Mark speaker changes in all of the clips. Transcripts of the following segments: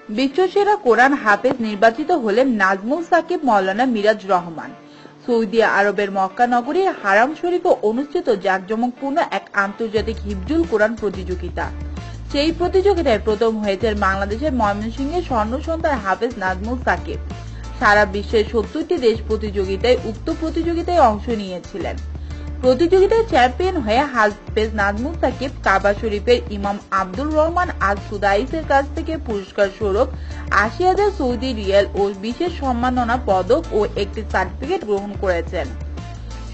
Speaker 1: বিশ্বসেরা কোরআন হাফেজ নির্বাচিত হলেন নাজমুল সাকিব মাওলানা মিরাজ রহমান। সৌদি আরবের মক্কা নগরীর হারাম শরীফে অনুষ্ঠিত জাঁকজমকপূর্ণ এক আন্তর্জাতিক হিফজুল কোরআন প্রতিযোগিতা। সেই প্রতিযোগিতায় প্রথম হয়েছেন বাংলাদেশের ময়মনসিংহের স্বর্ণ সন্তান হাফেজ নাজমুল সাকিব। সারা বিশ্বের 70টি দেশ উক্ত প্রতিযোগিতায় অংশ নিয়েছিলেন। প্রতিযোগিতায় চ্যাম্পিয়ন হয়ে হাফেজ নাজমুল সাকিব কাবা শরীফের ইমাম আব্দুর রহমান আল সুদাইসের কাছ থেকে পুরস্কার স্বরূপ ৮০,০০০ সৌদি রিয়াল ও বিশেষ সম্মাননা পদক ও একটি সার্টিফিকেট গ্রহণ করেছেন।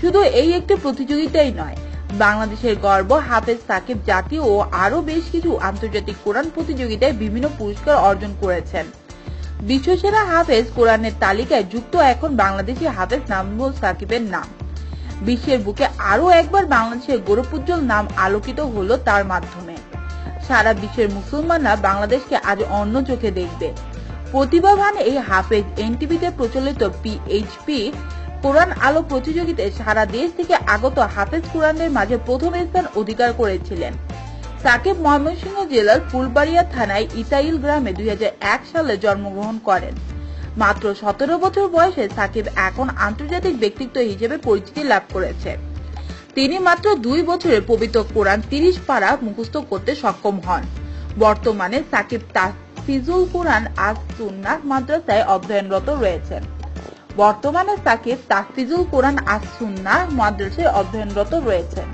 Speaker 1: শুধু এই একটি প্রতিযোগিতাই নয়, বাংলাদেশের গর্ব হাফেজ সাকিব জাতীয় ও আরো বেশ কিছু আন্তর্জাতিক কোরআন প্রতিযোগিতায় বিভিন্ন পুরস্কার অর্জন করেছেন। বিশ্বসেরা হাফেজ কোরআনের তালিকায় যুক্ত এখন বাংলাদেশি হাফেজ নাজমুল সাকিবের নাম। বিশ্বের বুকে আরো একবার বাংলাদেশের গৌরবোজ্জ্বল নাম আলোকিত হলো তার মাধ্যমে। সারা বিশ্বের মুসলমানরা বাংলাদেশকে আজ অন্য চোখে দেখবে। প্রতিভাবান এই হাফেজ এনটিভিতে প্রচলিত পিএইচপি কোরআন আলো প্রতিযোগিতায় সারা দেশ থেকে আগত হাফেজ কোরআনের মাঝে প্রথম স্থান অধিকার করেছিলেন। সাকিব ময়মনসিংহ জেলার ফুলবাড়িয়া থানায় ইতাইল গ্রামে 2001 সালে জন্মগ্রহণ করেন। মাত্র 17 বছর বয়সে সাকিব এখন আন্তর্জাতিক ব্যক্তিত্ব হিসেবে পরিচিতি লাভ করেছে। তিনি মাত্র 2 বছরে পবিত্র কোরআন 30 পারা মুখস্থ করতে সক্ষম হন। বর্তমানে সাকিব তাহফিজুল কোরআন আস সুন্নাহ মাদ্রাসায় অধ্যয়নরত রয়েছেন।